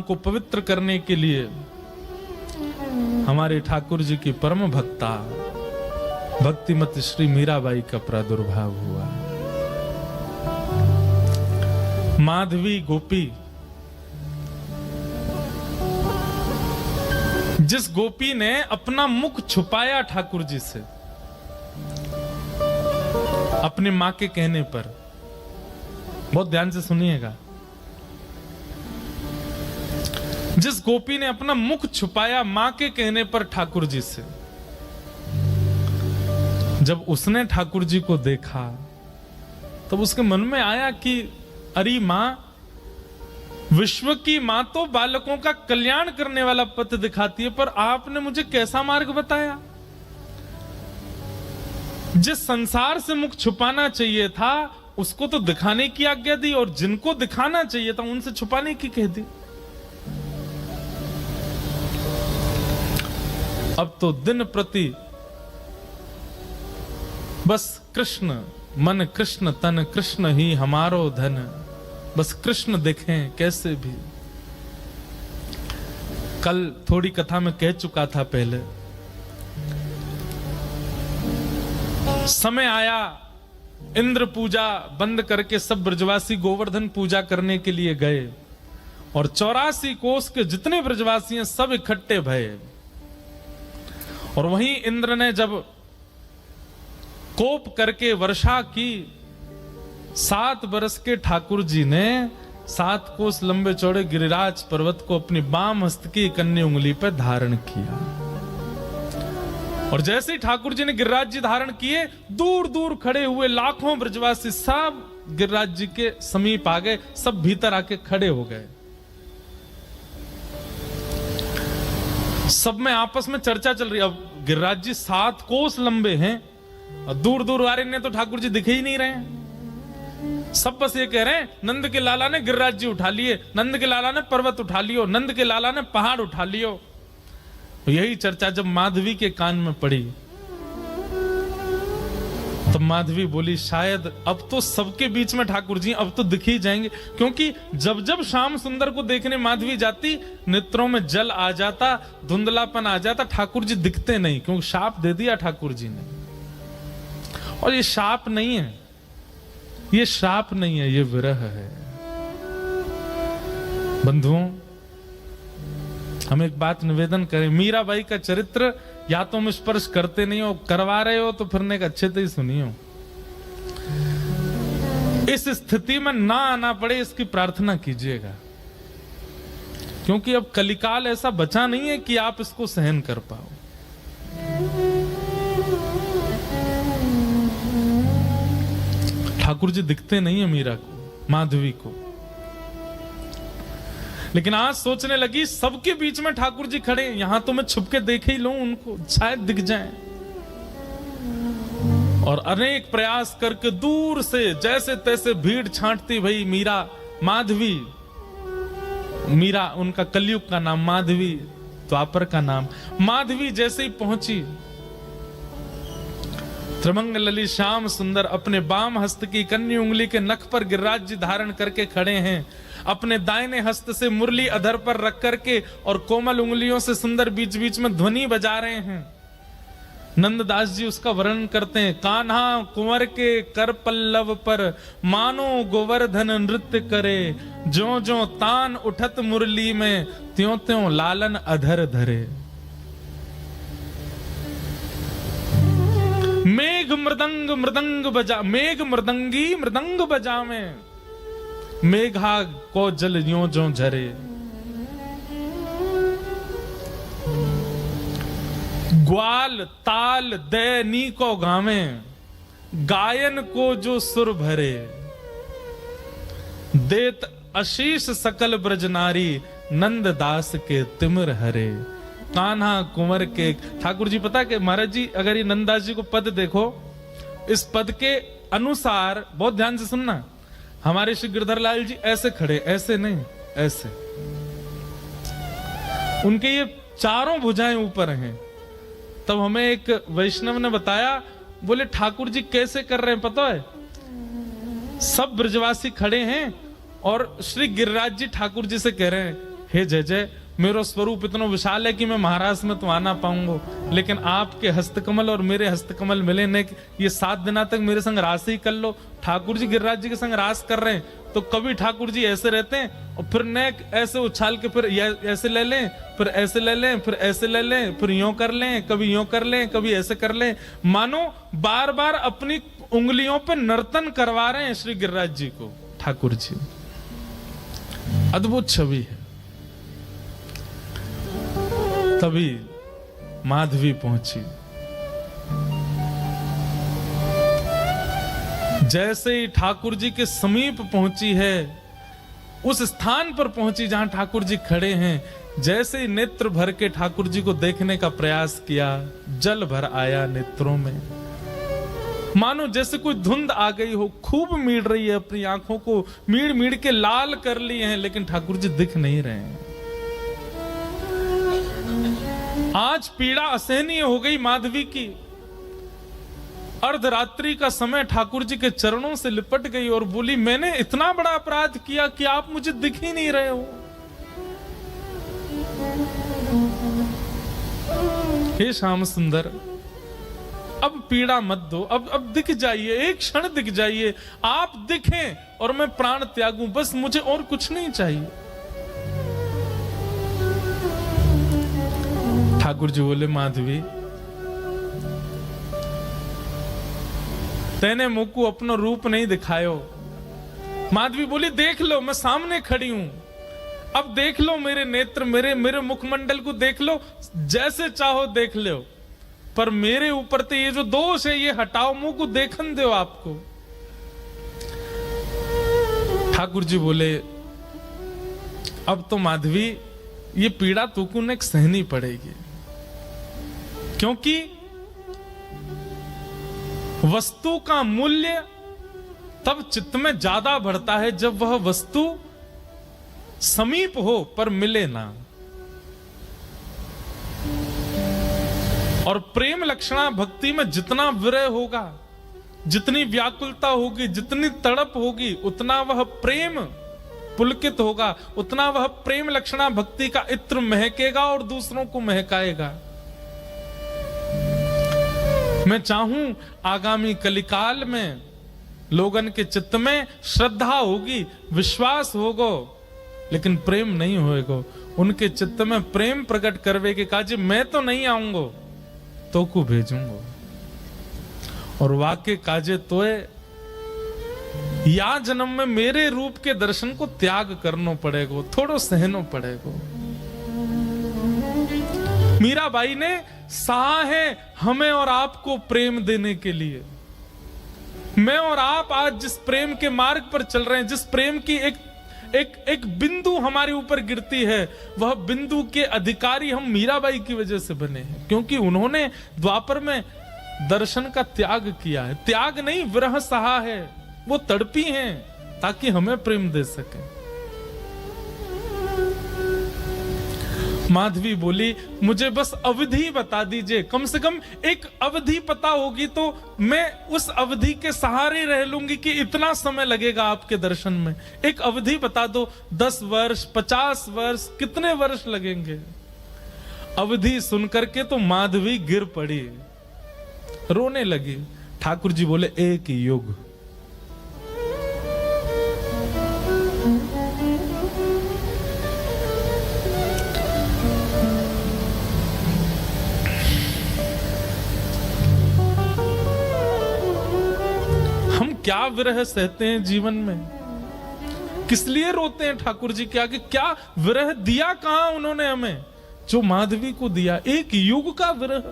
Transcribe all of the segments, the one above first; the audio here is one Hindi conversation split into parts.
को पवित्र करने के लिए हमारे ठाकुर जी की परम भक्ता भक्तिमती श्री मीराबाई का प्रादुर्भाव हुआ। माधवी गोपी, जिस गोपी ने अपना मुख छुपाया ठाकुर जी से अपनी मां के कहने पर, बहुत ध्यान से सुनिएगा, जिस गोपी ने अपना मुख छुपाया मां के कहने पर ठाकुर जी से, जब उसने ठाकुर जी को देखा तब उसके मन में आया कि अरे मां, विश्व की मां तो बालकों का कल्याण करने वाला पथ दिखाती है, पर आपने मुझे कैसा मार्ग बताया? जिस संसार से मुख छुपाना चाहिए था उसको तो दिखाने की आज्ञा दी, और जिनको दिखाना चाहिए था उनसे छुपाने की कह दी। अब तो दिन प्रति बस कृष्ण, मन कृष्ण तन कृष्ण ही हमारो धन, बस कृष्ण देखें कैसे भी। कल थोड़ी कथा में कह चुका था पहले, समय आया इंद्र पूजा बंद करके सब ब्रजवासी गोवर्धन पूजा करने के लिए गए, और 84 कोस के जितने ब्रजवासी हैं सब इकट्ठे भये। और वहीं इंद्र ने जब कोप करके वर्षा की, 7 बरस के ठाकुर जी ने 7 कोस लंबे चौड़े गिरिराज पर्वत को अपनी बाम हस्त की कन्नी उंगली पर धारण किया। और जैसे ही ठाकुर जी ने गिरिराज जी धारण किए, दूर दूर खड़े हुए लाखों ब्रजवासी सब गिरिराज जी के समीप आ गए, सब भीतर आके खड़े हो गए। सब में आपस में चर्चा चल रही है। अब गिरिराज जी 7 कोस लंबे हैं और दूर दूर वाले ने तो ठाकुर जी दिखे ही नहीं रहे हैं। सब बस ये कह रहे हैं, नंद के लाला ने गिरिराज जी उठा लिए, नंद के लाला ने पर्वत उठा लियो, नंद के लाला ने पहाड़ उठा लियो। यही चर्चा जब माधवी के कान में पड़ी तो माधवी बोली, शायद अब तो सबके बीच में ठाकुर जी अब तो दिख ही जाएंगे। क्योंकि जब जब श्याम सुंदर को देखने माधवी जाती, नेत्रों में जल आ जाता, धुंधलापन आ जाता, ठाकुर जी दिखते नहीं, क्योंकि शाप दे दिया ठाकुर जी ने। और ये शाप नहीं है, ये शाप नहीं है, ये विरह है। बंधुओं, हम एक बात निवेदन करें, मीराबाई का चरित्र या तो हम स्पर्श करते नहीं हो, करवा रहे हो तो फिर एक अच्छे से ही सुनियो। इस स्थिति में ना आना पड़े इसकी प्रार्थना कीजिएगा, क्योंकि अब कलिकाल ऐसा बचा नहीं है कि आप इसको सहन कर पाओ। ठाकुर जी दिखते नहीं है मीरा को, माधवी को, लेकिन आज सोचने लगी सबके बीच में ठाकुर जी खड़े, यहां तो मैं छुप के देख ही लूं उनको, शायद दिख जाएं। और अनेक प्रयास करके दूर से जैसे तैसे भीड़ छांटती भई मीरा, माधवी, मीरा उनका कलयुग का नाम, माधवी द्वापर का नाम। माधवी जैसे ही पहुंची, त्रिमंगलली श्याम सुंदर अपने बाम हस्त की कन्नी उंगली के नख पर गिरिराज जी धारण करके खड़े हैं, अपने दाहिने हस्त से मुरली अधर पर रख करके और कोमल उंगलियों से सुंदर बीच बीच में ध्वनि बजा रहे हैं। नंददास जी उसका वर्णन करते हैं, कान्हा कुंवर के कर पल्लव पर मानो गोवर्धन नृत्य करे, ज्यों ज्यों तान उठत मुरली में त्यों त्यों लालन अधर धरे। मेघ मृदंग मृदंग बजा, मेघ मृदंगी मृदंग बजावे, मेघा को जल यों ज्यों झरे। ग्वाल ताल दैनी को गावे, गायन को जो सुर भरे, देत आशीष सकल ब्रज नारी, नंद दास के तिमिर हरे। कान्हा कुंवर के, ठाकुर जी पता कि महाराज जी, अगर ये नंददास जी को पद देखो, इस पद के अनुसार, बहुत ध्यान से सुनना, हमारे श्री गिरधर लाल जी ऐसे खड़े, ऐसे नहीं, ऐसे, उनके ये चारों भुजाएं ऊपर हैं। तब हमें एक वैष्णव ने बताया, बोले ठाकुर जी कैसे कर रहे हैं पता है, सब ब्रजवासी खड़े हैं और श्री गिरिराज जी ठाकुर जी से कह रहे हैं हे जय जय, मेरा स्वरूप इतना विशाल है कि मैं महाराष्ट्र में तो आना पाऊंगा, लेकिन आपके हस्तकमल और मेरे हस्तकमल मिले ने, ये 7 दिना तक मेरे संग रास ही कर लो। ठाकुर जी गिरिराज जी के संग रास कर रहे हैं, तो कभी ठाकुर जी ऐसे रहते हैं और फिर नेक ऐसे उछाल के फिर ऐसे ले लें, फिर ऐसे ले लें, फिर ऐसे ले लें, फिर यूं कर लें, कभी यूं कर लें, कभी ऐसे कर लें, मानो बार बार अपनी उंगलियों पे नर्तन करवा रहे हैं श्री गिरिराज जी को ठाकुर जी। अद्भुत छवि है। तभी माधवी पहुंची। जैसे ही ठाकुर जी के समीप पहुंची है, उस स्थान पर पहुंची जहां ठाकुर जी खड़े हैं, जैसे ही नेत्र भर के ठाकुर जी को देखने का प्रयास किया, जल भर आया नेत्रों में। मानो जैसे कोई धुंध आ गई हो, खूब मीड़ रही है, अपनी आंखों को मीड़ मीड़ के लाल कर लिए हैं, लेकिन ठाकुर जी दिख नहीं रहे हैं। आज पीड़ा असहनीय हो गई माधवी की। अर्धरात्रि का समय ठाकुर जी के चरणों से लिपट गई और बोली, मैंने इतना बड़ा अपराध किया कि आप मुझे दिख ही नहीं रहे हो। हे श्याम सुंदर, अब पीड़ा मत दो, अब दिख जाइए, एक क्षण दिख जाइए, आप दिखें और मैं प्राण त्यागूं, बस मुझे और कुछ नहीं चाहिए। ठाकुर जी बोले, माधवी तेने मुझको अपना रूप नहीं दिखायो। माधवी बोली, देख लो, मैं सामने खड़ी हूं, अब देख लो मेरे नेत्र, मेरे मुखमंडल को देख लो, जैसे चाहो देख लो, पर मेरे ऊपर तो ये जो दोष है ये हटाओ, मुंह को देखन दो आपको। ठाकुर जी बोले, अब तो माधवी ये पीड़ा तुमको ने सहनी पड़ेगी, क्योंकि वस्तु का मूल्य तब चित्त में ज्यादा बढ़ता है जब वह वस्तु समीप हो पर मिले ना। और प्रेम लक्षणा भक्ति में जितना विरह होगा, जितनी व्याकुलता होगी, जितनी तड़प होगी, उतना वह प्रेम पुलकित होगा, उतना वह प्रेम लक्षणा भक्ति का इत्र महकेगा और दूसरों को महकाएगा। मैं चाहूं आगामी कलिकाल में लोगन के चित्त में श्रद्धा होगी, विश्वास होगो, लेकिन प्रेम नहीं होएगो। उनके चित्त में प्रेम प्रकट करवे के काजे मैं तो नहीं आऊंगो, तो को भेजूंगो। और वाक्य काजे तोए या जन्म में मेरे रूप के दर्शन को त्याग करना पड़ेगो, थोड़ो सहनो पड़ेगो। मीराबाई ने सहा है हमें और आपको प्रेम देने के लिए। मैं और आप आज जिस प्रेम के मार्ग पर चल रहे हैं, जिस प्रेम की एक बिंदु हमारे ऊपर गिरती है, वह बिंदु के अधिकारी हम मीराबाई की वजह से बने हैं, क्योंकि उन्होंने द्वापर में दर्शन का त्याग किया है। त्याग नहीं, विरह सहा है, वो तड़पी हैं ताकि हमें प्रेम दे सके। माधवी बोली, मुझे बस अवधि बता दीजिए, कम से कम एक अवधि पता होगी तो मैं उस अवधि के सहारे रह लूंगी कि इतना समय लगेगा आपके दर्शन में। एक अवधि बता दो, 10 वर्ष, 50 वर्ष, कितने वर्ष लगेंगे। अवधि सुनकर के तो माधवी गिर पड़ी, रोने लगी। ठाकुर जी बोले, एक युग। क्या विरह सहते हैं जीवन में, किस लिए रोते हैं ठाकुर जी के आगे? क्या विरह दिया कहां उन्होंने हमें, जो माधवी को दिया? एक युग का विरह।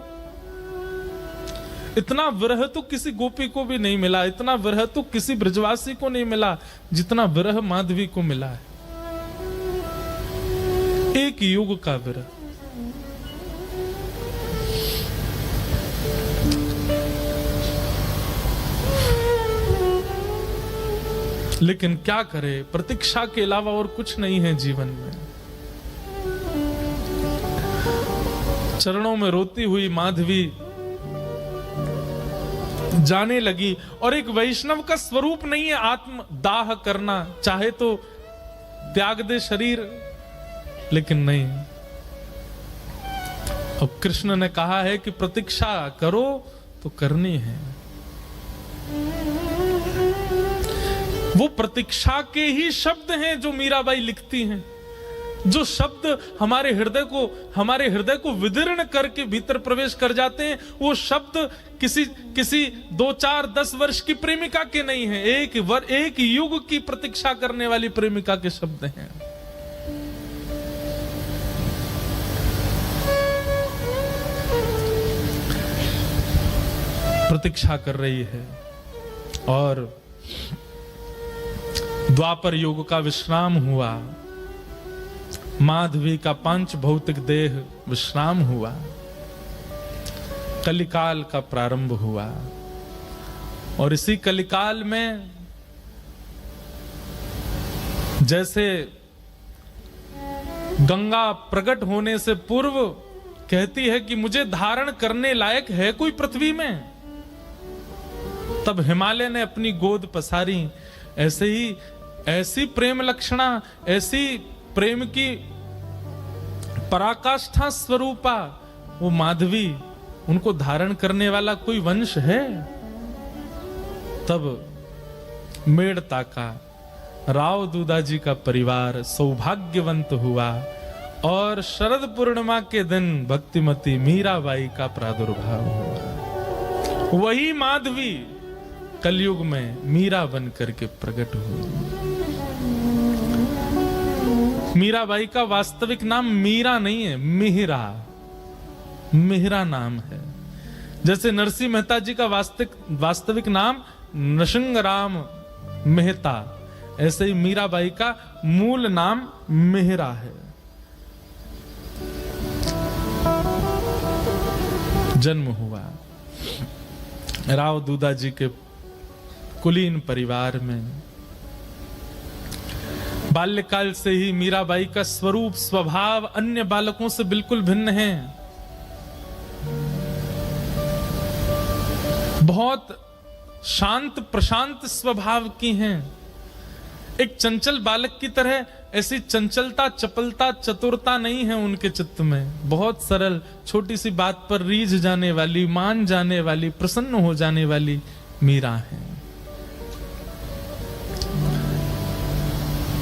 इतना विरह तो किसी गोपी को भी नहीं मिला, इतना विरह तो किसी ब्रजवासी को नहीं मिला जितना विरह माधवी को मिला है। एक युग का विरह। लेकिन क्या करे, प्रतीक्षा के अलावा और कुछ नहीं है जीवन में। चरणों में रोती हुई माधवी जाने लगी। और एक वैष्णव का स्वरूप नहीं है आत्म दाह करना, चाहे तो त्याग दे शरीर, लेकिन नहीं। अब कृष्ण ने कहा है कि प्रतीक्षा करो तो करनी है। वो प्रतीक्षा के ही शब्द हैं जो मीराबाई लिखती हैं, जो शब्द हमारे हृदय को विदीर्ण करके भीतर प्रवेश कर जाते हैं। वो शब्द किसी 2, 4, 10 वर्ष की प्रेमिका के नहीं है, एक युग की प्रतीक्षा करने वाली प्रेमिका के शब्द हैं। प्रतीक्षा कर रही है और द्वापर युग का विश्राम हुआ, माधवी का पांच भौतिक देह विश्राम हुआ, कलिकाल का प्रारंभ हुआ। और इसी कलिकाल में जैसे गंगा प्रकट होने से पूर्व कहती है कि मुझे धारण करने लायक है कोई पृथ्वी में, तब हिमालय ने अपनी गोद पसारी। ऐसे ही ऐसी प्रेम लक्षणा, ऐसी प्रेम की पराकाष्ठा स्वरूपा वो माधवी, उनको धारण करने वाला कोई वंश है? तब मेड़ता का राव दूदाजी का परिवार सौभाग्यवंत हुआ और शरद पूर्णिमा के दिन भक्तिमती मीराबाई का प्रादुर्भाव हुआ। वही माधवी कलयुग में मीरा बन करके प्रकट हुई। मीराबाई का वास्तविक नाम मीरा नहीं है, मिहिरा नाम है। जैसे नरसिंह मेहता जी का वास्तविक नाम नरसिंहराम मेहता, ऐसे ही मीराबाई का मूल नाम मिहिरा है। जन्म हुआ राव दूदाजी के कुलीन परिवार में। बाल्यकाल से ही मीराबाई का स्वरूप स्वभाव अन्य बालकों से बिल्कुल भिन्न है। बहुत शांत प्रशांत स्वभाव की हैं। एक चंचल बालक की तरह ऐसी चंचलता, चपलता, चतुरता नहीं है उनके चित्त में। बहुत सरल, छोटी सी बात पर रीझ जाने वाली, मान जाने वाली, प्रसन्न हो जाने वाली मीरा है।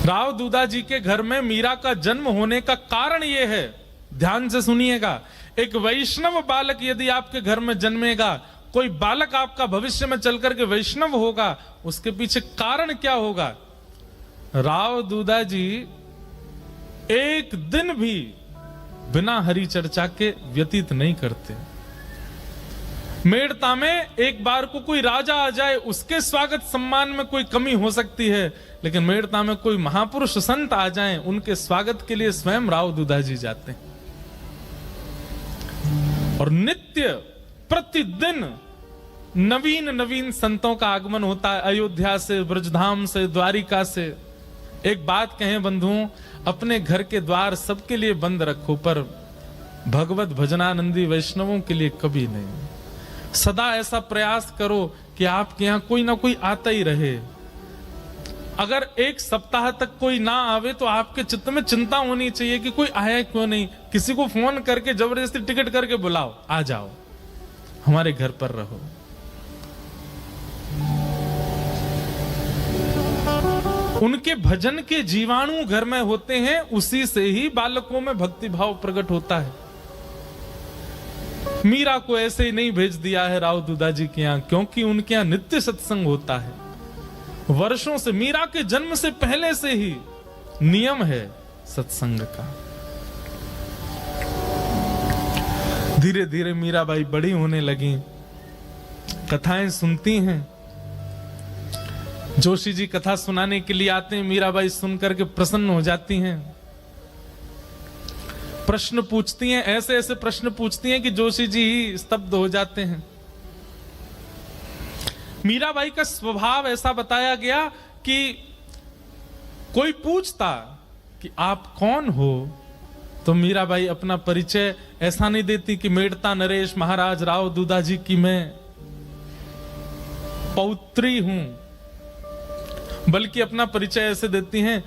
राव दूदाजी के घर में मीरा का जन्म होने का कारण यह है, ध्यान से सुनिएगा। एक वैष्णव बालक यदि आपके घर में जन्मेगा, कोई बालक आपका भविष्य में चलकर के वैष्णव होगा, उसके पीछे कारण क्या होगा? राव दूदाजी एक दिन भी बिना हरि चर्चा के व्यतीत नहीं करते। मेड़ता में एक बार को कोई राजा आ जाए, उसके स्वागत सम्मान में कोई कमी हो सकती है, लेकिन मेड़ता में कोई महापुरुष संत आ जाएं, उनके स्वागत के लिए स्वयं राव दूदाजी जाते हैं। और नित्य प्रतिदिन नवीन संतों का आगमन होता है, अयोध्या से, ब्रजधाम से, द्वारिका से। एक बात कहें बंधुओं, अपने घर के द्वार सबके लिए बंद रखो, पर भगवत भजनानंदी वैष्णवों के लिए कभी नहीं। सदा ऐसा प्रयास करो कि आपके यहां कोई ना कोई आता ही रहे। अगर एक सप्ताह तक कोई ना आवे तो आपके चित्त में चिंता होनी चाहिए कि कोई आया क्यों नहीं। किसी को फोन करके जबरदस्ती टिकट करके बुलाओ, आ जाओ, हमारे घर पर रहो। उनके भजन के जीवाणु घर में होते हैं, उसी से ही बालकों में भक्ति भाव प्रकट होता है। मीरा को ऐसे ही नहीं भेज दिया है राव दूदाजी के यहां, क्योंकि उनके यहां नित्य सत्संग होता है। वर्षों से, मीरा के जन्म से पहले से ही नियम है सत्संग का। धीरे धीरे मीराबाई बड़ी होने लगी, कथाएं सुनती हैं। जोशी जी कथा सुनाने के लिए आते हैं, मीराबाई सुनकर के प्रसन्न हो जाती हैं। प्रश्न पूछती हैं, ऐसे ऐसे प्रश्न पूछती हैं कि जोशी जी ही स्तब्ध हो जाते हैं। मीराबाई का स्वभाव ऐसा बताया गया कि कोई पूछता कि आप कौन हो, तो मीराबाई अपना परिचय ऐसा नहीं देती कि मेड़ता नरेश महाराज राव दूदाजी की मैं पौत्री हूं, बल्कि अपना परिचय ऐसे देती हैं,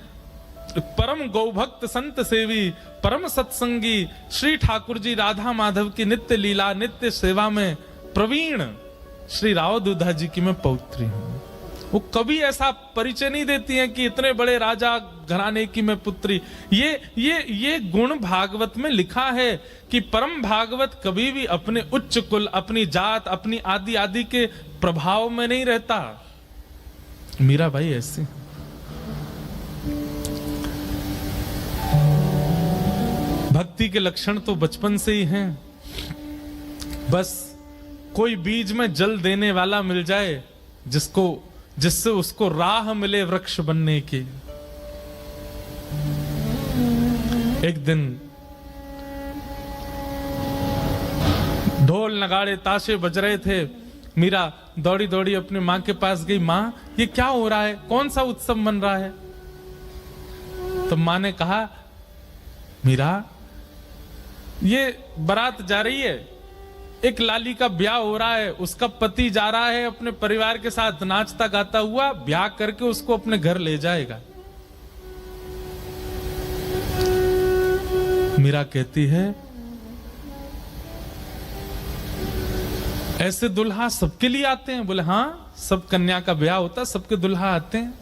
परम गौभक्त संत सेवी, परम सत्संगी श्री ठाकुर जी राधा माधव की नित्य लीला नित्य सेवा में प्रवीण श्री राव दूधा जी की मैं पौत्री हूं। वो कभी ऐसा परिचय नहीं देती हैं कि इतने बड़े राजा घराने की मैं पुत्री। ये गुण भागवत में लिखा है कि परम भागवत कभी भी अपने उच्च कुल, अपनी जात, अपनी आदि आदि के प्रभाव में नहीं रहता। मीराबाई ऐसी भक्ति के लक्षण तो बचपन से ही हैं। बस कोई बीज में जल देने वाला मिल जाए जिससे उसको राह मिले वृक्ष बनने की। एक दिन ढोल नगाड़े ताशे बज रहे थे। मीरा दौड़ी दौड़ी अपनी मां के पास गई। मां, ये क्या हो रहा है? कौन सा उत्सव मन रहा है? तो मां ने कहा, मीरा, ये बारात जा रही है, एक लाली का ब्याह हो रहा है, उसका पति जा रहा है अपने परिवार के साथ नाचता गाता हुआ, ब्याह करके उसको अपने घर ले जाएगा। मीरा कहती है, ऐसे दुल्हा सबके लिए आते हैं? बोले हाँ, सब कन्या का ब्याह होता, सबके दुल्हा आते हैं।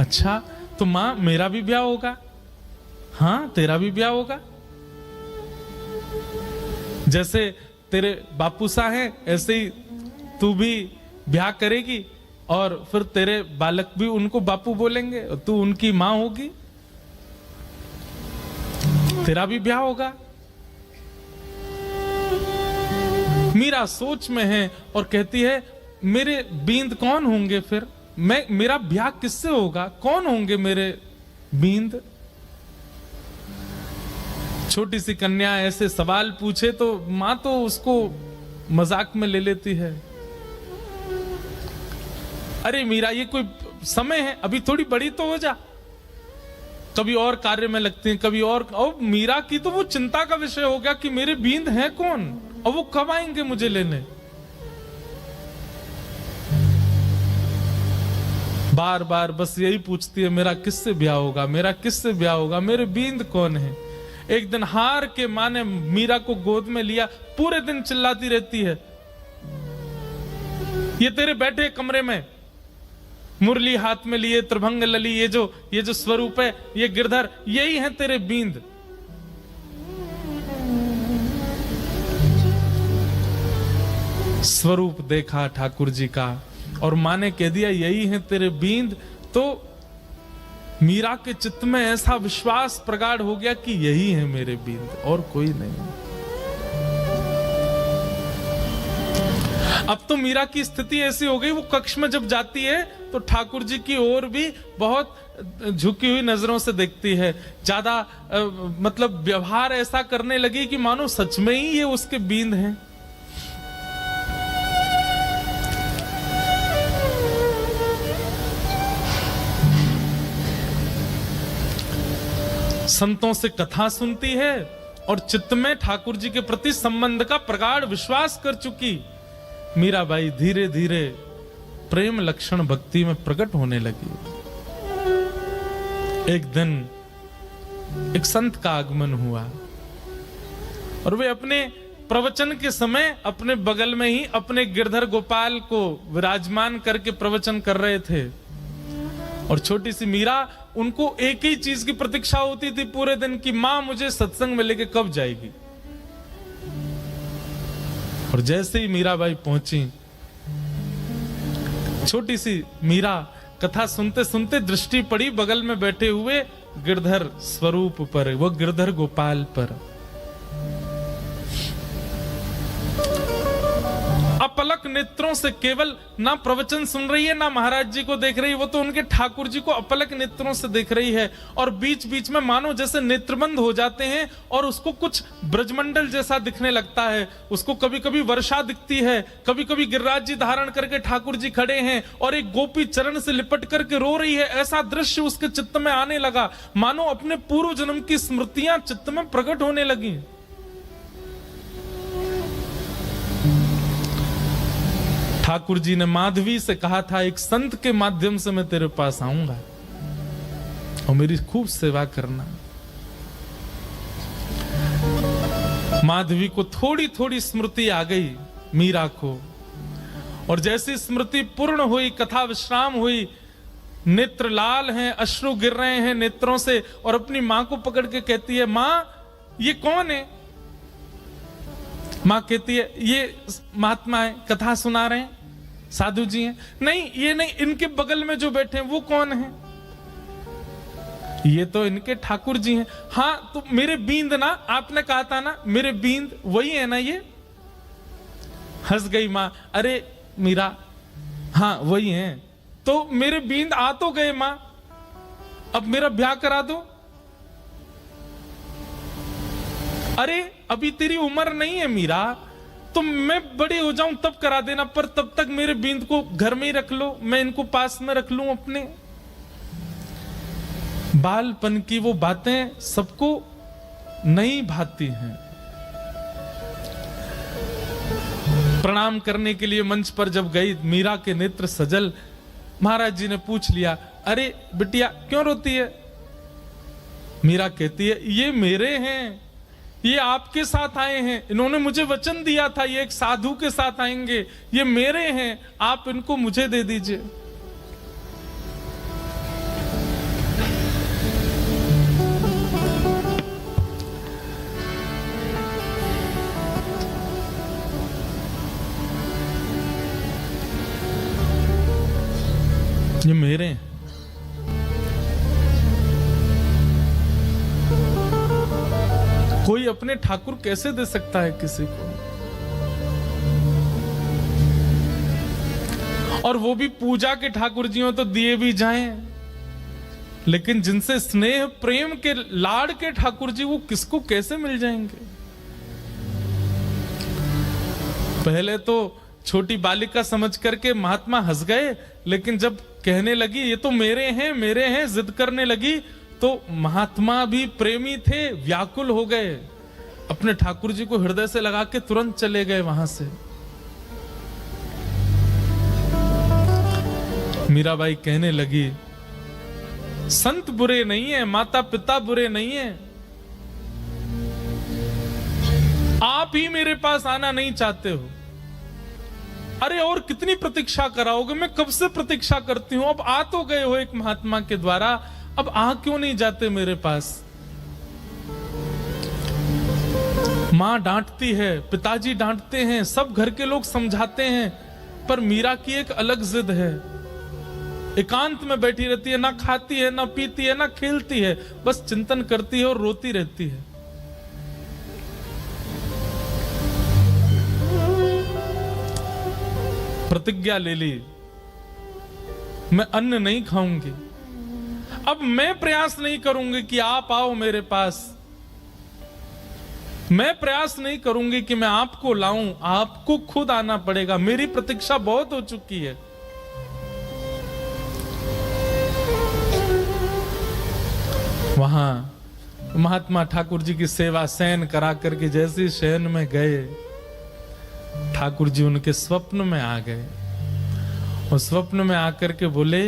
अच्छा, तो मां मेरा भी ब्याह होगा? हाँ, तेरा भी ब्याह होगा। जैसे तेरे बापू सा हैं, ऐसे ही तू भी ब्याह करेगी और फिर तेरे बालक भी उनको बापू बोलेंगे और तू उनकी मां होगी, तेरा भी ब्याह होगा। मीरा सोच में है और कहती है, मेरे बींद कौन होंगे फिर? मेरा ब्याह किससे होगा? कौन होंगे मेरे बींद? छोटी सी कन्या ऐसे सवाल पूछे तो मां तो उसको मजाक में ले लेती है। अरे मीरा, ये कोई समय है, अभी थोड़ी बड़ी तो हो जा। कभी और कार्य में लगते हैं, कभी और मीरा की तो वो चिंता का विषय हो गया कि मेरे बींद हैं कौन और वो कब आएंगे मुझे लेने। बार बार बस यही पूछती है, मेरा किससे ब्याह होगा, मेरा किससे ब्याह होगा, मेरे बींद कौन है। एक दिन हार के मां ने मीरा को गोद में लिया, पूरे दिन चिल्लाती रहती है, ये तेरे बैठे कमरे में मुरली हाथ में लिए, त्रिभंग लली, ये जो स्वरूप है, ये गिरधर, यही है तेरे बींद। स्वरूप देखा ठाकुर जी का और मां ने कह दिया यही है तेरे बींद। तो मीरा के चित्त में ऐसा विश्वास प्रगाढ़ हो गया कि यही है मेरे बींद और कोई नहीं। अब तो मीरा की स्थिति ऐसी हो गई, वो कक्ष में जब जाती है तो ठाकुर जी की ओर भी बहुत झुकी हुई नजरों से देखती है। ज्यादा मतलब व्यवहार ऐसा करने लगी कि मानो सच में ही ये उसके बींद हैं। संतों से कथा सुनती है और चित्त में ठाकुर जी के प्रति संबंध का प्रगाढ़ विश्वास कर चुकी मीराबाई धीरे धीरे प्रेम लक्षण भक्ति में प्रकट होने लगी। एक दिन एक संत का आगमन हुआ और वे अपने प्रवचन के समय अपने बगल में ही अपने गिरधर गोपाल को विराजमान करके प्रवचन कर रहे थे। और छोटी सी मीरा, उनको एक ही चीज की प्रतीक्षा होती थी पूरे दिन की, मां मुझे सत्संग में लेके कब जाएगी। और जैसे ही मीराबाई पहुंची, छोटी सी मीरा कथा सुनते सुनते दृष्टि पड़ी बगल में बैठे हुए गिरधर स्वरूप पर, वो गिरधर गोपाल पर। अपलक नेत्रों से केवल ना प्रवचन सुन रही है, ना महाराज जी को देख रही है, वो तो उनके ठाकुर जी को अपलक नेत्रों से देख रही है। और बीच बीच में मानो जैसे नेत्रबंद हो जाते हैं और उसको कुछ ब्रजमंडल जैसा दिखने लगता है। उसको कभी कभी वर्षा दिखती है, कभी कभी गिरिराज जी धारण करके ठाकुर जी खड़े हैं और एक गोपी चरण से लिपट करके रो रही है। ऐसा दृश्य उसके चित्त में आने लगा, मानो अपने पूर्व जन्म की स्मृतियां चित्त में प्रकट होने लगी। ठाकुर जी ने माधवी से कहा था, एक संत के माध्यम से मैं तेरे पास आऊंगा। और मेरी खूब सेवा करना। माधवी को थोड़ी थोड़ी स्मृति आ गई, मीरा को, और जैसी स्मृति पूर्ण हुई, कथा विश्राम हुई, नेत्र लाल हैं, अश्रु गिर रहे हैं नेत्रों से, और अपनी मां को पकड़ के कहती है, मां ये कौन है? मां कहती है, ये महात्मा है, कथा सुना रहे हैं, साधु जी हैं। नहीं, ये नहीं, इनके बगल में जो बैठे हैं वो कौन है? ये तो इनके ठाकुर जी हैं। हाँ, तो मेरे बींद ना, आपने कहा था ना मेरे बींद, वही है ना ये? हंस गई मां, अरे मीरा, हाँ वही हैं। तो मेरे बींद आ तो गए मां, अब मेरा ब्याह करा दो। अरे अभी तेरी उम्र नहीं है मीरा, तो मैं बड़ी हो जाऊं तब करा देना, पर तब तक मेरे बींद को घर में ही रख लो, मैं इनको पास में रख लूं अपने। बालपन की वो बातें सबको नहीं भाती हैं। प्रणाम करने के लिए मंच पर जब गई, मीरा के नेत्र सजल। महाराज जी ने पूछ लिया, अरे बिटिया क्यों रोती है? मीरा कहती है, ये मेरे हैं, ये आपके साथ आए हैं, इन्होंने मुझे वचन दिया था ये एक साधु के साथ आएंगे, ये मेरे हैं, आप इनको मुझे दे दीजिए। ये मेरे हैं। कोई अपने ठाकुर कैसे दे सकता है किसी को? और वो भी पूजा के ठाकुर जी हो तो दिए भी जाएं, लेकिन जिनसे स्नेह प्रेम के लाड़ के ठाकुर जी, वो किसको कैसे मिल जाएंगे? पहले तो छोटी बालिका समझ करके महात्मा हंस गए, लेकिन जब कहने लगी ये तो मेरे हैं, जिद करने लगी, तो महात्मा भी प्रेमी थे, व्याकुल हो गए, अपने ठाकुर जी को हृदय से लगा के तुरंत चले गए वहां से। मीराबाई कहने लगी, संत बुरे नहीं है, माता पिता बुरे नहीं है, आप ही मेरे पास आना नहीं चाहते हो। अरे और कितनी प्रतीक्षा कराओगे? मैं कब से प्रतीक्षा करती हूं, अब आ तो गए हो एक महात्मा के द्वारा, अब आ क्यों नहीं जाते मेरे पास? मां डांटती है, पिताजी डांटते हैं, सब घर के लोग समझाते हैं, पर मीरा की एक अलग जिद है। एकांत में बैठी रहती है, ना खाती है, ना पीती है, ना खेलती है, बस चिंतन करती है और रोती रहती है। प्रतिज्ञा ले ली, मैं अन्न नहीं खाऊंगी। अब मैं प्रयास नहीं करूंगी कि आप आओ मेरे पास, मैं प्रयास नहीं करूंगी कि मैं आपको लाऊं, आपको खुद आना पड़ेगा, मेरी प्रतीक्षा बहुत हो चुकी है। वहां महात्मा ठाकुर जी की सेवा शयन करा करके जैसे शयन में गए, ठाकुर जी उनके स्वप्न में आ गए, और स्वप्न में आकर के बोले,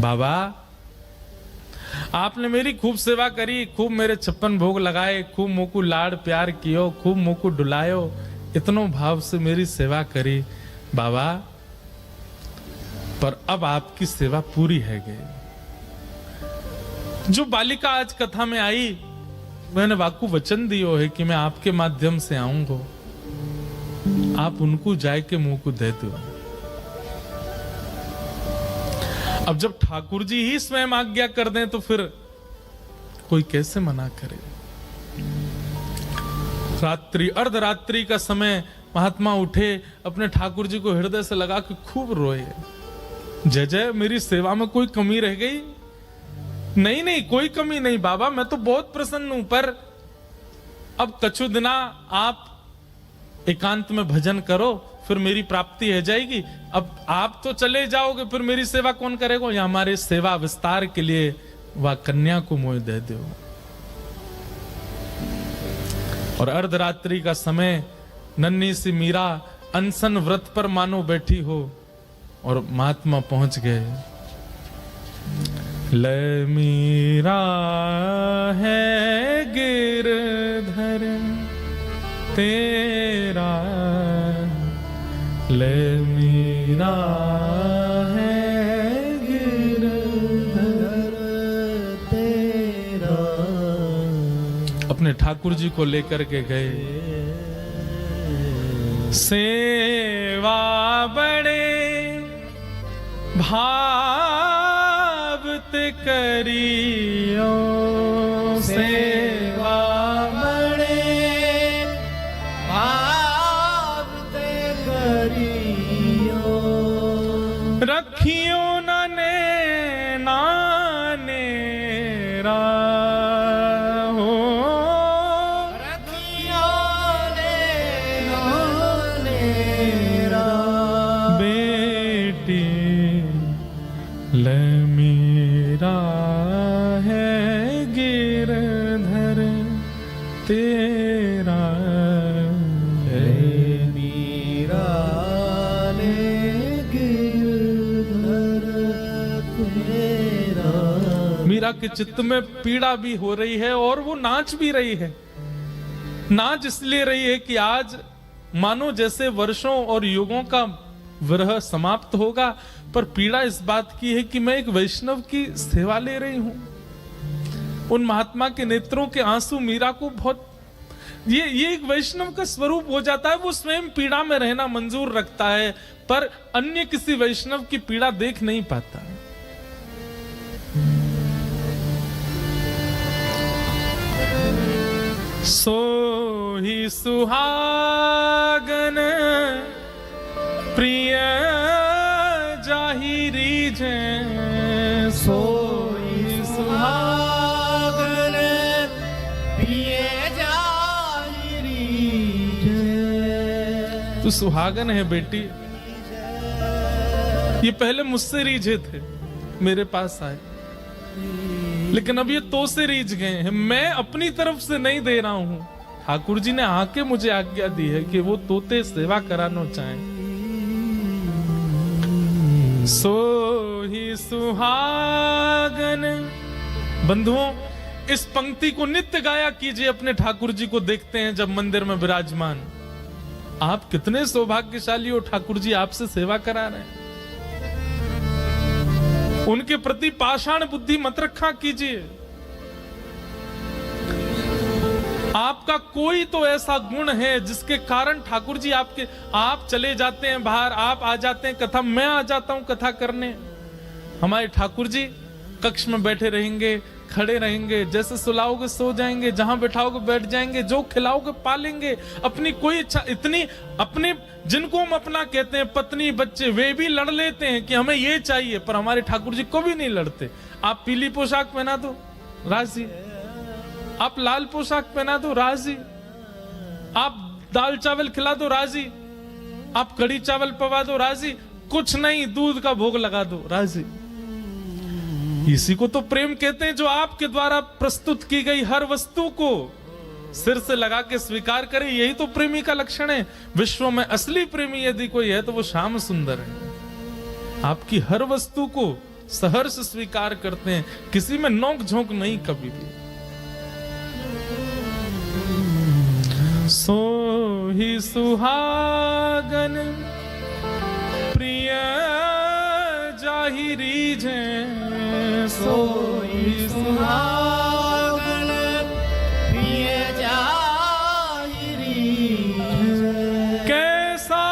बाबा आपने मेरी खूब सेवा करी, खूब मेरे 56 भोग लगाए, खूब मुझको लाड़ प्यार कियो, खूब मुझको डुलायो, इतनो भाव से मेरी सेवा करी बाबा, पर अब आपकी सेवा पूरी है गई। जो बालिका आज कथा में आई, मैंने वाकु वचन दियो है कि मैं आपके माध्यम से आऊंगा, आप उनको जाए के मुंह को दे दो। अब जब ठाकुर जी ही स्वयं आज्ञा कर दें तो फिर कोई कैसे मना करे? रात्रि, अर्धरात्रि का समय, महात्मा उठे, अपने ठाकुर जी को हृदय से लगा के खूब रोए, जय जय, मेरी सेवा में कोई कमी रह गई? नहीं नहीं, कोई कमी नहीं बाबा, मैं तो बहुत प्रसन्न हूं, पर अब कछु दिना आप एकांत में भजन करो, फिर मेरी प्राप्ति हो जाएगी। अब आप तो चले जाओगे, फिर मेरी सेवा कौन करेगा? या हमारे सेवा विस्तार के लिए वह कन्या को मोह दे दो। और अर्धरात्रि का समय, नन्ही सी मीरा अनशन व्रत पर मानो बैठी हो, और महात्मा पहुंच गए। ले मीरा है गिरधर तेरा, ले मीरा है गिरधर तेरा। अपने ठाकुर जी को लेकर के गए, सेवा बड़े भाव ते करियो, सेवा बड़े भाव ते करियो, रखियो नने नाने रा हो, रखियो ने नाने रा, बेटी ले मीरा है गिरधर तेरा, ले मीरा ले गिरधर तेरा। मीरा के चित्त में पीड़ा भी हो रही है और वो नाच भी रही है। नाच इसलिए रही है कि आज मानो जैसे वर्षों और युगों का विरह समाप्त होगा, पर पीड़ा इस बात की है कि मैं एक वैष्णव की सेवा ले रही हूं। उन महात्मा के नेत्रों के आंसू मीरा को बहुत, ये एक वैष्णव का स्वरूप हो जाता है। वो स्वयं पीड़ा में रहना मंजूर रखता है, पर अन्य किसी वैष्णव की पीड़ा देख नहीं पाता। सो ही सुहागन प्रिय जाहिरी जे, सोई सुहागन प्रिय जाहिरी जे। तू सुहागन है बेटी। ये पहले मुझसे रीझे थे, मेरे पास आए, लेकिन अब ये तो से रीझ गए हैं। मैं अपनी तरफ से नहीं दे रहा हूं, ठाकुर जी ने आके मुझे आज्ञा दी है कि वो तोते सेवा कराना चाहें। सो ही सुहागन। बंधुओं, इस पंक्ति को नित्य गाया कीजिए। अपने ठाकुर जी को देखते हैं जब मंदिर में विराजमान, आप कितने सौभाग्यशाली हो, ठाकुर जी आपसे सेवा करा रहे हैं। उनके प्रति पाषाण बुद्धि मत रखा कीजिए। आपका कोई तो ऐसा गुण है जिसके कारण ठाकुर जी आप चले जाते हैं बाहर, आप आ जाते हैं कथा, मैं आ जाता हूं कथा करने। हमारे ठाकुर जी कक्ष में बैठे रहेंगे, खड़े रहेंगे, जैसे सुलाओगे सो जाएंगे, जहां बैठाओगे बैठ जाएंगे, जो खिलाओगे पालेंगे। अपनी कोई इच्छा इतनी, अपने जिनको हम अपना कहते हैं पत्नी बच्चे, वे भी लड़ लेते हैं कि हमें ये चाहिए, पर हमारे ठाकुर जी को भी नहीं लड़ते। आप पीली पोशाक पहना दो राजी, आप लाल पोशाक पहना दो राजी, आप दाल चावल खिला दो राजी, आप कड़ी चावल पवा दो राजी, कुछ नहीं दूध का भोग लगा दो राजी। इसी को तो प्रेम कहते हैं, जो आपके द्वारा प्रस्तुत की गई हर वस्तु को सिर से लगा के स्वीकार करे। यही तो प्रेमी का लक्षण है। विश्व में असली प्रेमी यदि कोई है तो वो श्याम सुंदर है। आपकी हर वस्तु को सहर्ष स्वीकार करते हैं, किसी में नोक झोंक नहीं कभी भी। सो ही सुहागन प्रिय जाहिरी जे, सोई सुहागन प्रिय जाहिरी जे। कैसा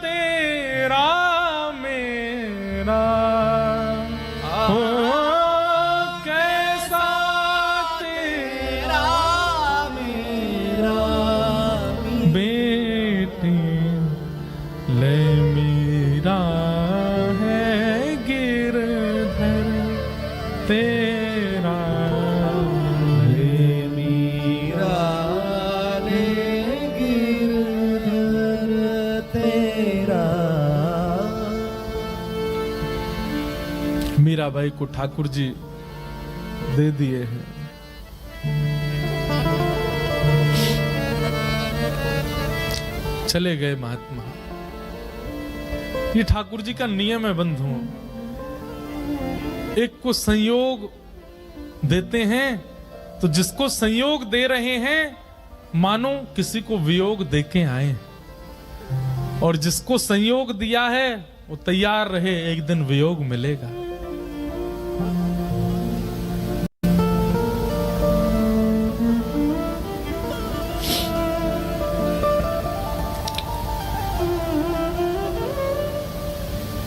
तेरा मेरा हो, कैसा तेरा मेरा, बेटी ले मीरा तेरा, ले मीरा ले गिरधर तेरा। मीराबाई को ठाकुर जी दे दिए हैं। चले गए महात्मा। ये ठाकुर जी का नियम है बंधुओं। एक को संयोग देते हैं तो जिसको संयोग दे रहे हैं मानो किसी को वियोग देके आए, और जिसको संयोग दिया है वो तैयार रहे, एक दिन वियोग मिलेगा।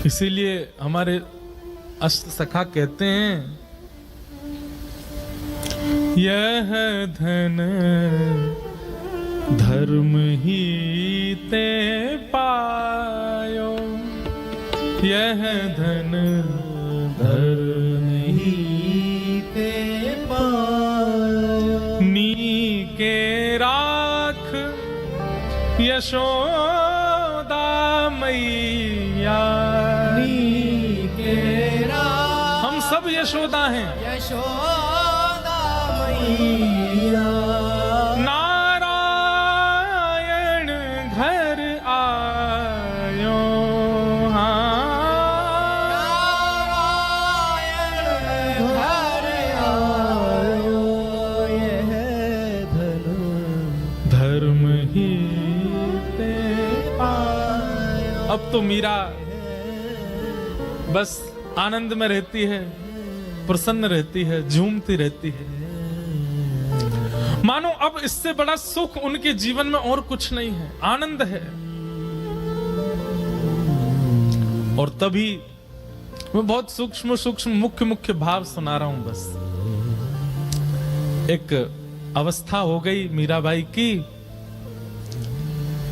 इसीलिए हमारे अष्ट सखा कहते हैं, यह धन धर्म ही ते पायो, यह धन धर्म ही ते पायो, नी के राख यशोदा मैया, हम सब यशोदा हैं, यशोदा मैया, नारायण घर आयो, नारायण घर आयो, यह धन धर्म ही ते पायो। अब तो मीरा बस आनंद में रहती है, प्रसन्न रहती है, झूमती रहती है, मानो अब इससे बड़ा सुख उनके जीवन में और कुछ नहीं है, आनंद है। और तभी मैं बहुत सूक्ष्म सूक्ष्म मुख्य मुख्य भाव सुना रहा हूं। बस एक अवस्था हो गई मीराबाई की,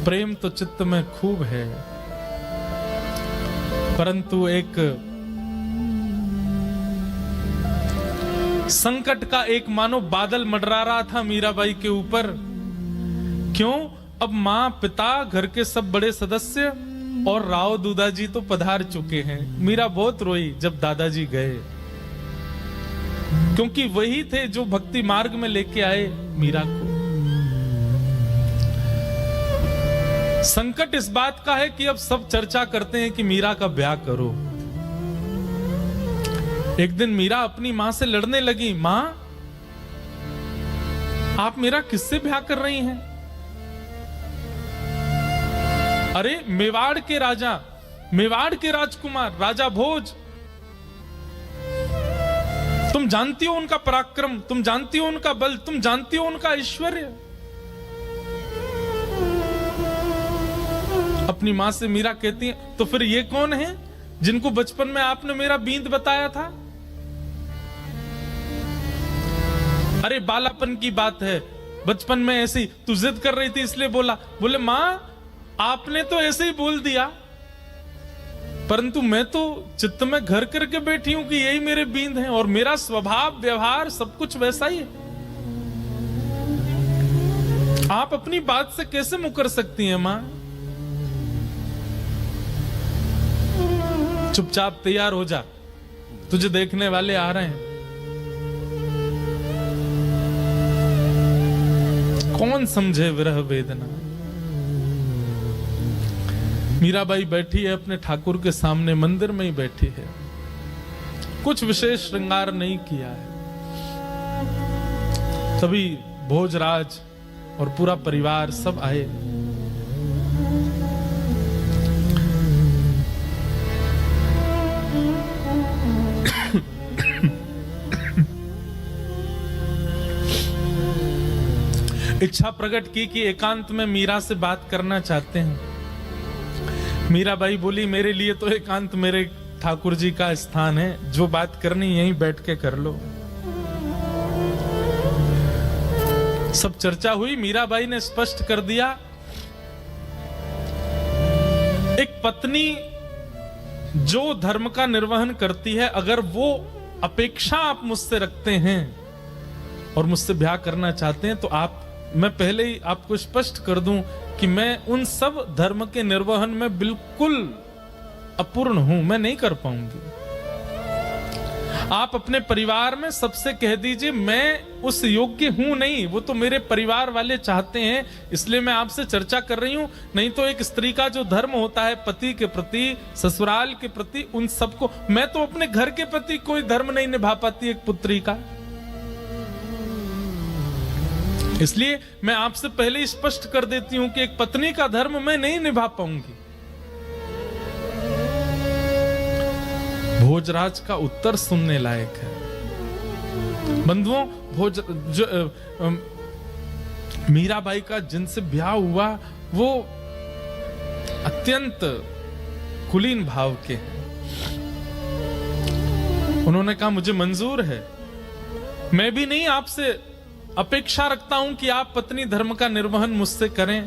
प्रेम तो चित्त में खूब है, परंतु एक संकट का एक मानो बादल मंडरा रहा था मीराबाई के ऊपर। क्यों? अब मां, पिता, घर के सब बड़े सदस्य और राव दूदाजी तो पधार चुके हैं। मीरा बहुत रोई जब दादाजी गए, क्योंकि वही थे जो भक्ति मार्ग में लेके आए मीरा को। संकट इस बात का है कि अब सब चर्चा करते हैं कि मीरा का ब्याह करो। एक दिन मीरा अपनी मां से लड़ने लगी, मां आप मेरा किससे ब्याह कर रही हैं? अरे मेवाड़ के राजा, मेवाड़ के राजकुमार राजा भोज, तुम जानती हो उनका पराक्रम, तुम जानती हो उनका बल, तुम जानती हो उनका ऐश्वर्य। अपनी मां से मीरा कहती है, तो फिर ये कौन है जिनको बचपन में आपने मेरा बींद बताया था? अरे बालापन की बात है, बचपन में ऐसी तू जिद कर रही थी इसलिए बोला। बोले मां आपने तो ऐसे ही बोल दिया, परंतु मैं तो चित्त में घर करके बैठी हूं कि यही मेरे बींद हैं, और मेरा स्वभाव व्यवहार सब कुछ वैसा ही है। आप अपनी बात से कैसे मुकर सकती हैं मां? चुपचाप तैयार हो जा, तुझे देखने वाले आ रहे हैं। कौन समझे विरह वेदना। मीराबाई बैठी है अपने ठाकुर के सामने, मंदिर में ही बैठी है, कुछ विशेष श्रृंगार नहीं किया है। तभी भोजराज और पूरा परिवार सब आए। इच्छा प्रकट की कि एकांत में मीरा से बात करना चाहते हैं। मीराबाई बोली, मेरे लिए तो एकांत मेरे ठाकुर जी का स्थान है, जो बात करनी यहीं बैठ के कर लो। सब चर्चा हुई, मीराबाई ने स्पष्ट कर दिया, एक पत्नी जो धर्म का निर्वहन करती है, अगर वो अपेक्षा आप मुझसे रखते हैं और मुझसे ब्याह करना चाहते हैं, तो मैं पहले ही आपको स्पष्ट कर दूं कि मैं उन सब धर्म के निर्वहन में बिल्कुल अपूर्ण हूं, मैं नहीं कर पाऊंगी। आप अपने परिवार में सबसे कह दीजिए मैं उस योग्य हूं नहीं, वो तो मेरे परिवार वाले चाहते हैं, इसलिए मैं आपसे चर्चा कर रही हूं। नहीं तो एक स्त्री का जो धर्म होता है पति के प्रति, ससुराल के प्रति, उन सबको, मैं तो अपने घर के प्रति कोई धर्म नहीं निभा पाती एक पुत्री का। इसलिए मैं आपसे पहले ही स्पष्ट कर देती हूं कि एक पत्नी का धर्म मैं नहीं निभा पाऊंगी। भोजराज का उत्तर सुनने लायक है। बंधुओं, मीराबाई का जिनसे ब्याह हुआ वो अत्यंत कुलीन भाव के हैं। उन्होंने कहा मुझे मंजूर है, मैं भी नहीं आपसे अपेक्षा रखता हूं कि आप पत्नी धर्म का निर्वहन मुझसे करें।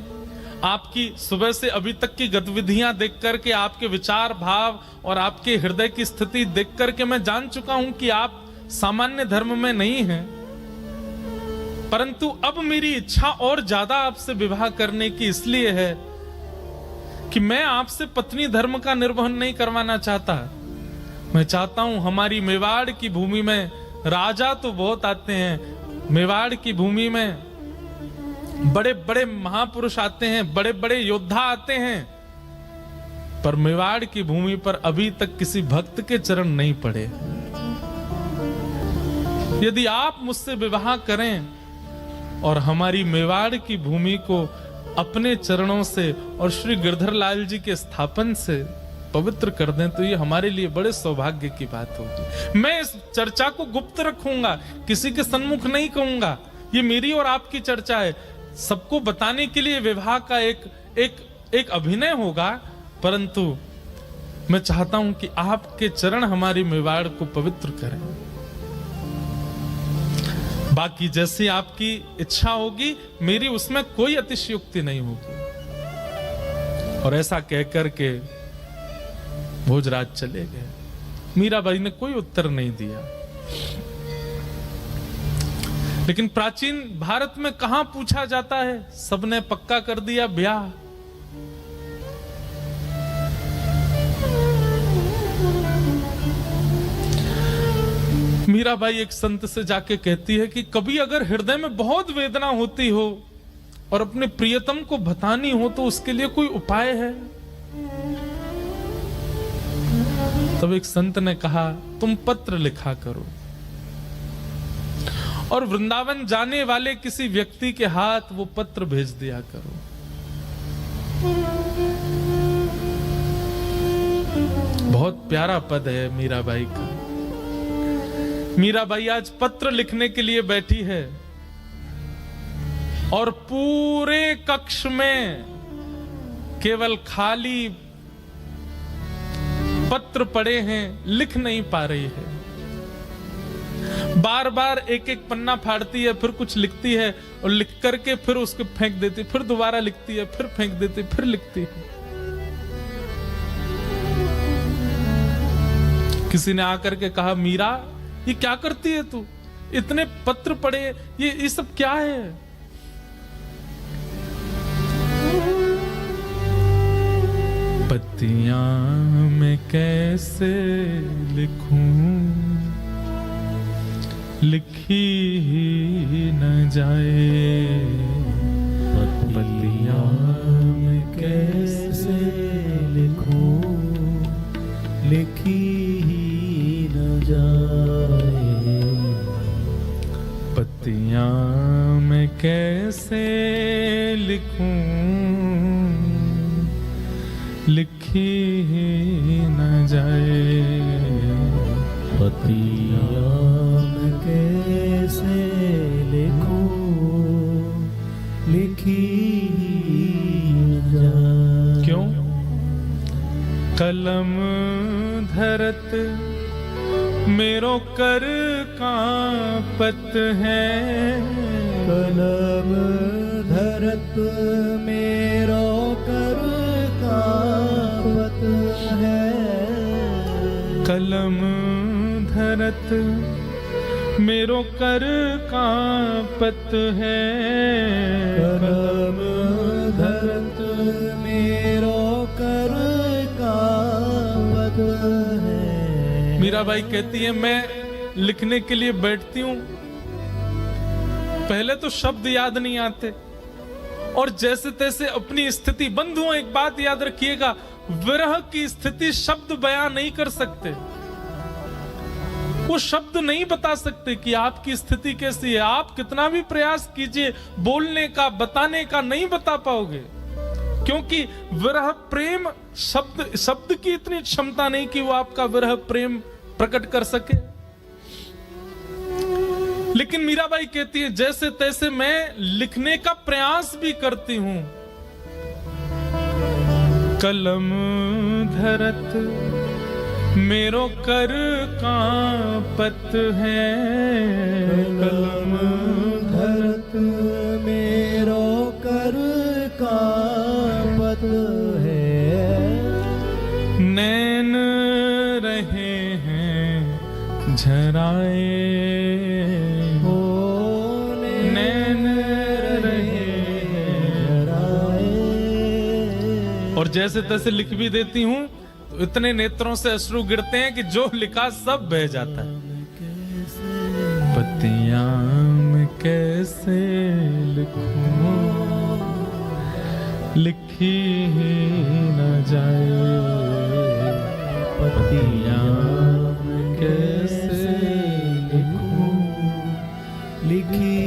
आपकी सुबह से अभी तक की गतिविधियां देख करके, आपके विचार भाव और आपके हृदय की स्थिति देख करके मैं जान चुका हूं कि आप सामान्य धर्म में नहीं हैं। परंतु अब मेरी इच्छा और ज्यादा आपसे विवाह करने की इसलिए है कि मैं आपसे पत्नी धर्म का निर्वहन नहीं करवाना चाहता। मैं चाहता हूं हमारी मेवाड़ की भूमि में राजा तो बहुत आते हैं, मेवाड़ की भूमि में बड़े बड़े महापुरुष आते हैं, बड़े बड़े योद्धा आते हैं, पर मेवाड़ की भूमि पर अभी तक किसी भक्त के चरण नहीं पड़े। यदि आप मुझसे विवाह करें और हमारी मेवाड़ की भूमि को अपने चरणों से और श्री गिरधरलाल जी के स्थापन से पवित्र कर दें तो ये हमारे लिए बड़े सौभाग्य की बात होगी। मैं इस चर्चा को गुप्त रखूंगा, किसी के सन्मुख नहीं कहूंगा। ये मेरी और आपकी चर्चा है, सबको बताने के लिए विवाह का एक अभिनय होगा, परंतु मैं चाहता हूं कि आपके चरण हमारी मेवाड़ को पवित्र करें। बाकी जैसी आपकी इच्छा होगी, मेरी उसमें कोई अतिशयोक्ति नहीं होगी। और ऐसा कहकर के भोजराज चले गए। मीराबाई ने कोई उत्तर नहीं दिया। लेकिन प्राचीन भारत में कहां पूछा जाता है, सबने पक्का कर दिया ब्याह। मीराबाई एक संत से जाके कहती है कि कभी अगर हृदय में बहुत वेदना होती हो और अपने प्रियतम को बतानी हो तो उसके लिए कोई उपाय है? तब एक संत ने कहा तुम पत्र लिखा करो और वृंदावन जाने वाले किसी व्यक्ति के हाथ वो पत्र भेज दिया करो। बहुत प्यारा पद है मीराबाई का। मीराबाई आज पत्र लिखने के लिए बैठी है और पूरे कक्ष में केवल खाली पत्र पड़े हैं, लिख नहीं पा रही है। बार बार एक एक पन्ना फाड़ती है, फिर कुछ लिखती है और लिख करके फिर उसको फेंक देती, फिर दोबारा लिखती है, फिर फेंक देती, फिर लिखती है। किसी ने आकर के कहा मीरा ये क्या करती है तू, इतने पत्र पड़े, ये सब क्या है? पत्तियां मैं कैसे लिखूं, लिखी ही न जाए। पत्तियां मैं कैसे लिखूं, लिखी ही न जाए। पत्तियां मैं कैसे लिखूं, लिखी ही न जाए। पत्तियां मैं कैसे लिखूं, लिखी ही न जाए। क्यों? कलम धरत मेरो कर कांपत है। कलम धरत मेरो कर कांपत है। कलम धरत मेरो कर कांपत है। कलम धरत मेरो कर कांपत है। मीराबाई कहती है मैं लिखने के लिए बैठती हूं, पहले तो शब्द याद नहीं आते और जैसे तैसे अपनी स्थिति। बंधुओं, एक बात याद रखिएगा, विरह की स्थिति शब्द बयां नहीं कर सकते। वो शब्द नहीं बता सकते कि आपकी स्थिति कैसी है। आप कितना भी प्रयास कीजिए बोलने का, बताने का, नहीं बता पाओगे, क्योंकि विरह प्रेम शब्द की इतनी क्षमता नहीं कि वो आपका विरह प्रेम प्रकट कर सके। लेकिन मीराबाई कहती है जैसे तैसे मैं लिखने का प्रयास भी करती हूं। कलम धरत मेरो कर कांपत है, कलम धरत मेरो कर कांपत है। नैन रहे हैं झराए, हो नैन रहे हैं झराए। और जैसे तैसे लिख भी देती हूं तो इतने नेत्रों से अश्रु गिरते हैं कि जो लिखा सब बह जाता है। पत्तियां मैं कैसे लिखूं, लिखी ही न जाए। पत्तियां मैं कैसे लिखूं, लिखी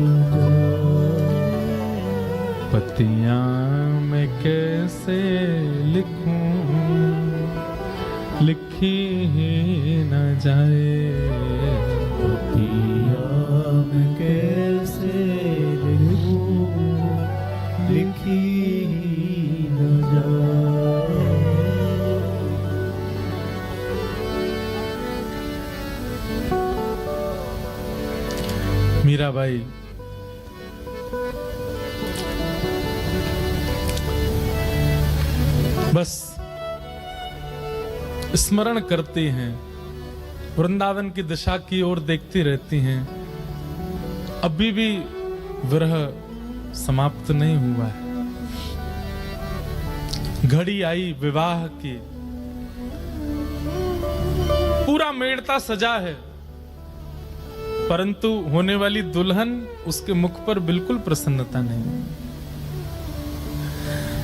न जाए। पत्तियां मैं कैसे लिखूं, लिखी ही न जाए। पत्तियां मैं कैसे लिखूं, लिखी न जाए। मीराबाई बस स्मरण करती हैं, वृंदावन की दिशा की ओर देखती रहती हैं। अभी भी विरह समाप्त नहीं हुआ है। घड़ी आई विवाह की, पूरा मेड़ता सजा है, परंतु होने वाली दुल्हन, उसके मुख पर बिल्कुल प्रसन्नता नहीं।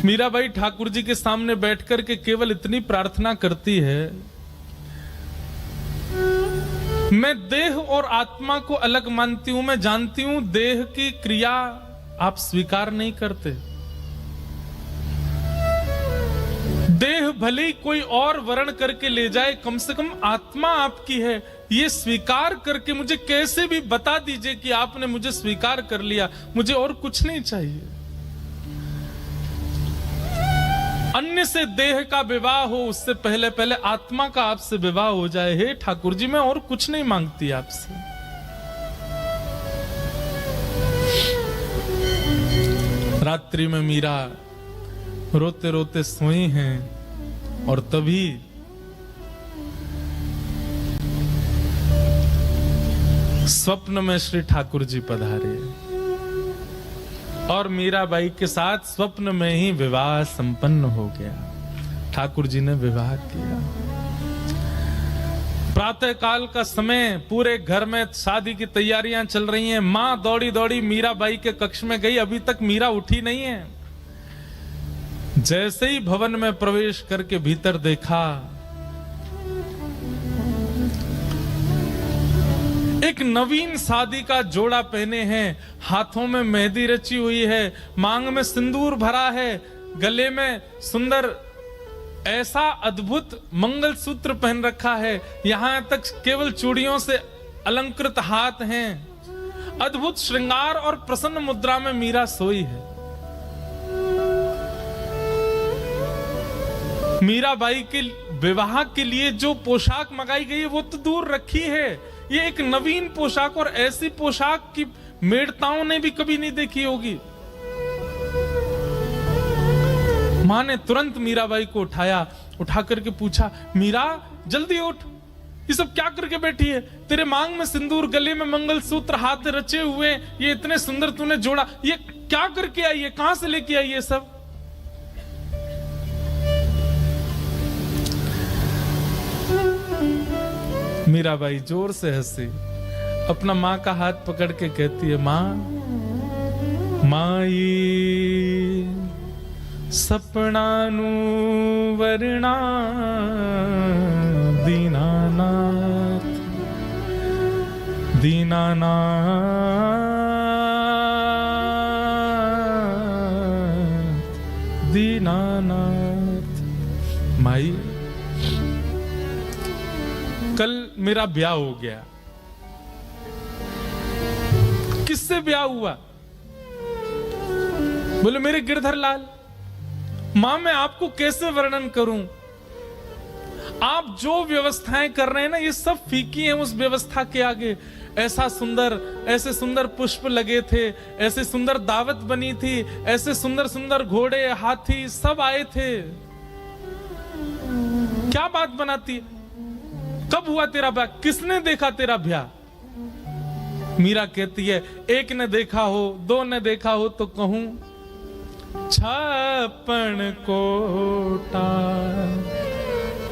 मीराबाई ठाकुर जी के सामने बैठकर के केवल इतनी प्रार्थना करती है, मैं देह और आत्मा को अलग मानती हूं। मैं जानती हूं देह की क्रिया आप स्वीकार नहीं करते। देह भले ही कोई और वर्ण करके ले जाए, कम से कम आत्मा आपकी है, ये स्वीकार करके मुझे कैसे भी बता दीजिए कि आपने मुझे स्वीकार कर लिया। मुझे और कुछ नहीं चाहिए। अन्य से देह का विवाह हो, उससे पहले पहले आत्मा का आपसे विवाह हो जाए। हे ठाकुर जी, मैं और कुछ नहीं मांगती आपसे। रात्रि में मीरा रोते रोते सोई हैं और तभी स्वप्न में श्री ठाकुर जी पधारे और मीराबाई के साथ स्वप्न में ही विवाह संपन्न हो गया। ठाकुर जी ने विवाह किया। प्रातः काल का समय, पूरे घर में शादी की तैयारियां चल रही हैं। मां दौड़ी दौड़ी मीराबाई के कक्ष में गई, अभी तक मीरा उठी नहीं है। जैसे ही भवन में प्रवेश करके भीतर देखा, एक नवीन शादी का जोड़ा पहने हैं, हाथों में मेहंदी रची हुई है, मांग में सिंदूर भरा है, गले में सुंदर ऐसा अद्भुत मंगलसूत्र पहन रखा है, यहां तक केवल चूड़ियों से अलंकृत हाथ हैं। अद्भुत श्रृंगार और प्रसन्न मुद्रा में मीरा सोई है। मीराबाई के विवाह के लिए जो पोशाक मंगाई गई है वो तो दूर रखी है, ये एक नवीन पोशाक, और ऐसी पोशाक की मेड़ताओं ने भी कभी नहीं देखी होगी। मां ने तुरंत मीराबाई को उठाया, उठा करके पूछा, मीरा जल्दी उठ, ये सब क्या करके बैठी है? तेरे मांग में सिंदूर, गले में मंगलसूत्र, हाथ रचे हुए, ये इतने सुंदर तूने जोड़ा, ये क्या करके आई है? कहां से लेके आई है सब? मीराबाई जोर से हंसी, अपना माँ का हाथ पकड़ के कहती है, माँ माई सपनानु वरना दीनानाथ दीनानाथ दीनानाथ। माई कल मेरा ब्याह हो गया। किससे ब्याह हुआ? बोले मेरे गिरधर लाल। मां मैं आपको कैसे वर्णन करूं? आप जो व्यवस्थाएं कर रहे हैं ना, ये सब फीकी हैं उस व्यवस्था के आगे। ऐसा सुंदर, ऐसे सुंदर पुष्प लगे थे, ऐसे सुंदर दावत बनी थी, ऐसे सुंदर सुंदर घोड़े हाथी सब आए थे। क्या बात बनाती? कब हुआ तेरा ब्याह? किसने देखा तेरा ब्याह? मीरा कहती है, एक ने देखा हो, दो ने देखा हो तो कहूं 56 कोटा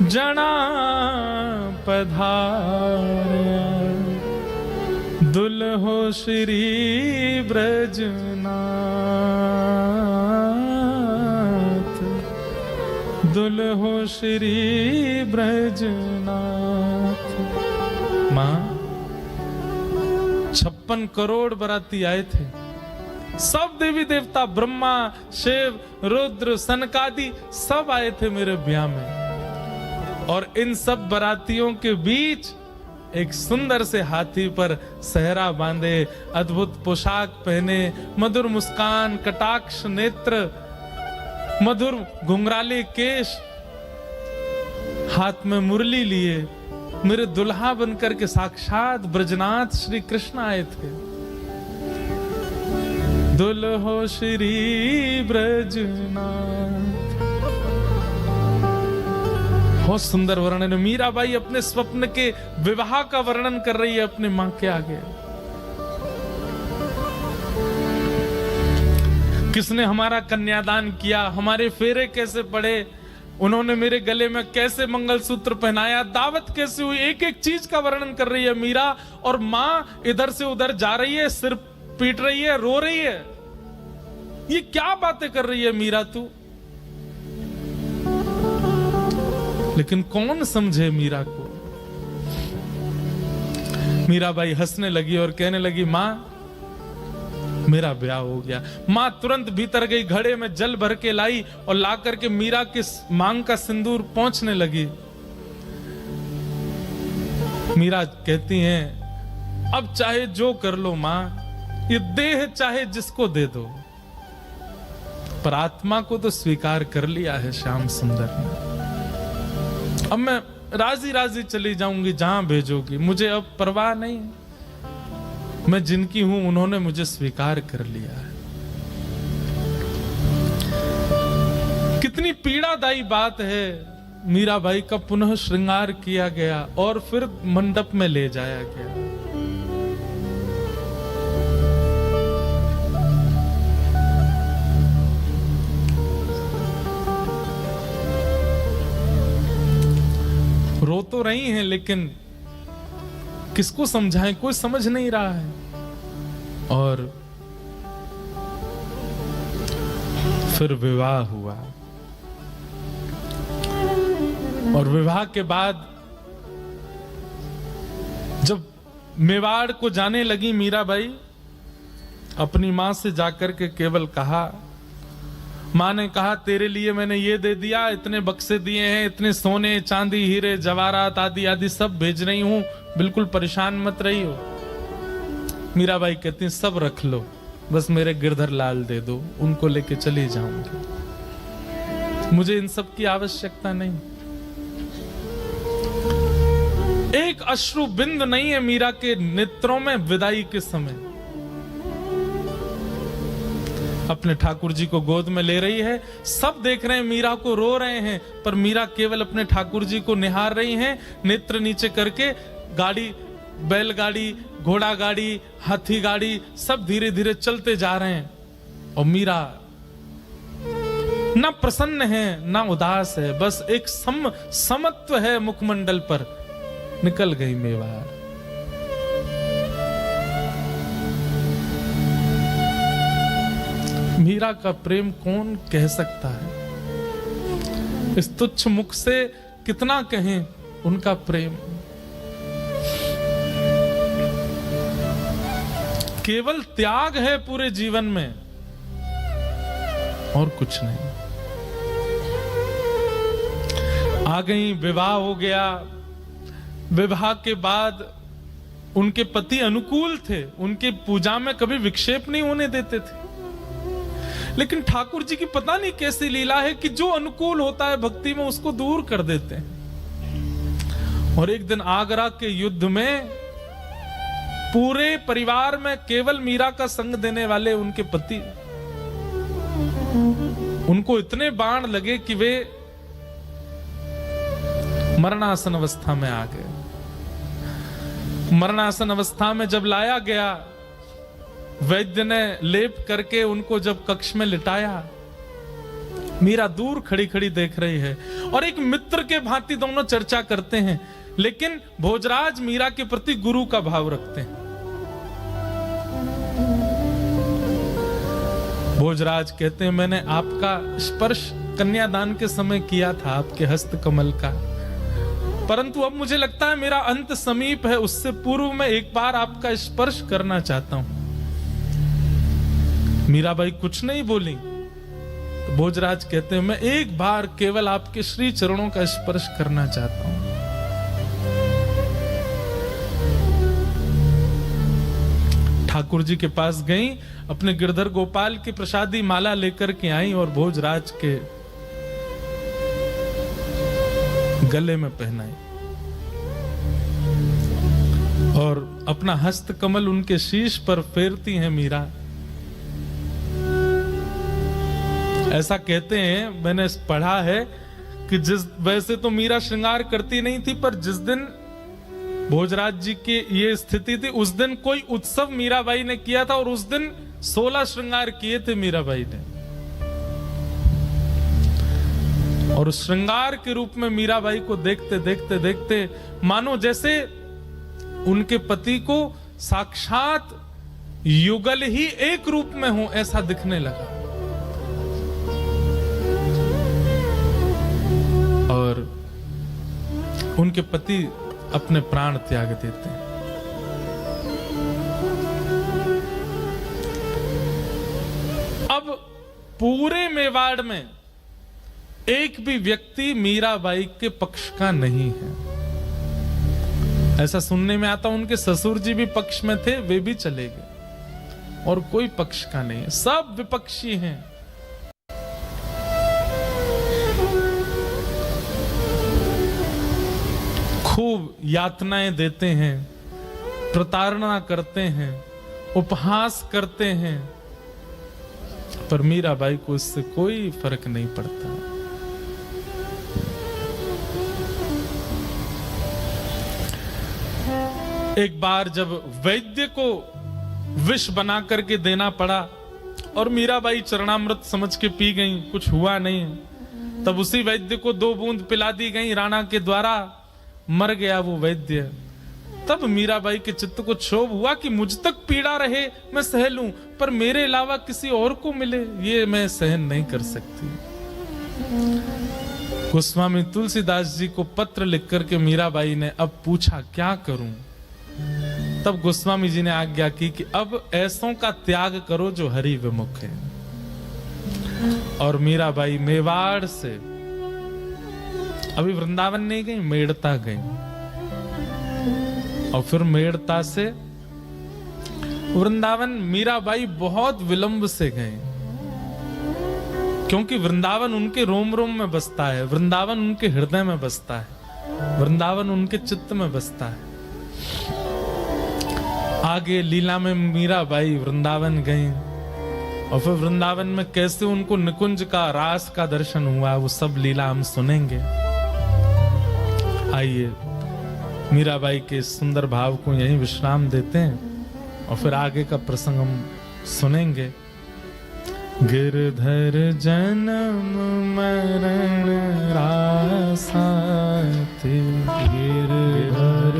जना पधार्या, दुल्हो श्री ब्रजनाथ, दुल्हो श्री ब्रजनाथ। मां 56 करोड़ बराती आए थे। सब देवी देवता, ब्रह्मा, शिव, रुद्र, सनकादि सब आए थे मेरे ब्याह में। और इन सब बरातियों के बीच एक सुंदर से हाथी पर सहरा बांधे, अद्भुत पोशाक पहने, मधुर मुस्कान, कटाक्ष नेत्र, मधुर घुंघराले केश, हाथ में मुरली लिए मेरे दुल्हा बनकर के साक्षात ब्रजनाथ श्री कृष्ण आए थे। दुल्हो श्री ब्रजनाथ। बहुत सुंदर वर्णन है। मीराबाई अपने स्वप्न के विवाह का वर्णन कर रही है अपने मां के आगे। किसने हमारा कन्यादान किया, हमारे फेरे कैसे पड़े, उन्होंने मेरे गले में कैसे मंगलसूत्र पहनाया, दावत कैसे हुई, एक एक चीज का वर्णन कर रही है मीरा। और मां इधर से उधर जा रही है, सिर पीट रही है, रो रही है। ये क्या बातें कर रही है मीरा तू? लेकिन कौन समझे मीरा को? मीराबाई हंसने लगी और कहने लगी, मां मेरा ब्याह हो गया। मां तुरंत भीतर गई, घड़े में जल भर के लाई और ला करके मीरा के मांग का सिंदूर पोंछने लगी। मीरा कहती हैं, अब चाहे जो कर लो मां, ये देह चाहे जिसको दे दो, पर आत्मा को तो स्वीकार कर लिया है श्याम सुंदर ने। अब मैं राजी राजी चली जाऊंगी, जहां भेजोगी, मुझे अब परवाह नहीं। मैं जिनकी हूं उन्होंने मुझे स्वीकार कर लिया है। कितनी पीड़ादायी बात है। मीराबाई का पुनः श्रृंगार किया गया और फिर मंडप में ले जाया गया। रो तो रही हैं, लेकिन किसको समझाएं, कोई समझ नहीं रहा है। और फिर विवाह हुआ। और विवाह के बाद जब मेवाड़ को जाने लगी मीराबाई, अपनी मां से जाकर के केवल कहा, मां ने कहा तेरे लिए मैंने ये दे दिया, इतने बक्से दिए हैं, इतने सोने चांदी हीरे जवाहरात आदि आदि सब भेज रही हूं, बिल्कुल परेशान मत रही हो। मीराबाई कहती सब रख लो, बस मेरे गिरधर लाल दे दो, उनको लेके चली जाऊंगी, मुझे इन सब की आवश्यकता नहीं। एक अश्रु बिंद नहीं है मीरा के नेत्रों में विदाई के समय। अपने ठाकुर जी को गोद में ले रही है, सब देख रहे हैं मीरा को, रो रहे हैं, पर मीरा केवल अपने ठाकुर जी को निहार रही हैं, नेत्र नीचे करके। गाड़ी, बैलगाड़ी, घोड़ा गाड़ी, हाथी गाड़ी सब धीरे धीरे चलते जा रहे हैं। और मीरा ना प्रसन्न है ना उदास है, बस एक समत्व है मुखमंडल पर। निकल गई मेवाड़। मीरा का प्रेम कौन कह सकता है? इस तुच्छ मुख से कितना कहें उनका प्रेम। केवल त्याग है पूरे जीवन में और कुछ नहीं। आ गई, विवाह हो गया। विवाह के बाद उनके पति अनुकूल थे, उनके पूजा में कभी विक्षेप नहीं होने देते थे। लेकिन ठाकुर जी की पता नहीं कैसी लीला है कि जो अनुकूल होता है भक्ति में उसको दूर कर देते हैं। और एक दिन आगरा के युद्ध में पूरे परिवार में केवल मीरा का संग देने वाले उनके पति, उनको इतने बाण लगे कि वे मरणासन अवस्था में आ गए। मरणासन अवस्था में जब लाया गया, वैद्य ने लेप करके उनको जब कक्ष में लिटाया, मीरा दूर खड़ी खड़ी देख रही है और एक मित्र के भांति दोनों चर्चा करते हैं। लेकिन भोजराज मीरा के प्रति गुरु का भाव रखते हैं। भोजराज कहते हैं, मैंने आपका स्पर्श कन्यादान के समय किया था, आपके हस्त कमल का, परंतु अब मुझे लगता है मेरा अंत समीप है, उससे पूर्व मैं एक बार आपका स्पर्श करना चाहता हूं। मीराबाई कुछ नहीं बोली। तो भोजराज कहते हैं, मैं एक बार केवल आपके श्री चरणों का स्पर्श करना चाहता हूं। ठाकुर जी के पास गई, अपने गिरधर गोपाल की प्रसादी माला लेकर के आई और भोजराज के गले में पहनाई और अपना हस्त कमल उनके शीश पर फेरती हैं मीरा। ऐसा कहते हैं, मैंने पढ़ा है कि वैसे तो मीरा श्रृंगार करती नहीं थी, पर जिस दिन भोजराज जी की ये स्थिति थी, उस दिन कोई उत्सव मीराबाई ने किया था और उस दिन 16 श्रृंगार किए थे मीराबाई ने। और उस श्रृंगार के रूप में मीराबाई को देखते देखते देखते मानो जैसे उनके पति को साक्षात युगल ही एक रूप में हो, ऐसा दिखने लगा। और उनके पति अपने प्राण त्याग देते हैं। अब पूरे मेवाड़ में एक भी व्यक्ति मीराबाई के पक्ष का नहीं है। ऐसा सुनने में आता, उनके ससुर जी भी पक्ष में थे, वे भी चले गए और कोई पक्ष का नहीं है, सब विपक्षी हैं। खूब यातनाएं देते हैं, प्रताड़ना करते हैं, उपहास करते हैं, पर मीराबाई को इससे कोई फर्क नहीं पड़ता। एक बार जब वैद्य को विष बना करके देना पड़ा और मीराबाई चरणामृत समझ के पी गई, कुछ हुआ नहीं, तब उसी वैद्य को 2 बूंद पिला दी गई राणा के द्वारा, मर गया वो वैद्य। तब मीराबाई के चित्त को क्षोभ हुआ कि मुझ तक पीड़ा रहे मैं सह लूं, पर मेरे अलावा किसी और को मिले ये मैं सहन नहीं कर सकती। गोस्वामी तुलसीदास जी को पत्र लिख करके मीराबाई ने अब पूछा, क्या करूं? तब गोस्वामी जी ने आज्ञा की कि अब ऐसों का त्याग करो जो हरि विमुख है। और मीराबाई मेवाड़ से अभी वृंदावन नहीं गई, मेड़ता गई, और फिर मेड़ता से वृंदावन मीराबाई बहुत विलंब से गए, क्योंकि वृंदावन उनके रोम रोम में बसता है, वृंदावन उनके हृदय में बसता है, वृंदावन उनके चित्त में बसता है। आगे लीला में मीराबाई वृंदावन गई और फिर वृंदावन में कैसे उनको निकुंज का, रास का दर्शन हुआ, वो सब लीला हम सुनेंगे। आइए मीराबाई के सुंदर भाव को यहीं विश्राम देते हैं और फिर आगे का प्रसंग हम सुनेंगे। गिरधर जन्म मरण रासात गिरधर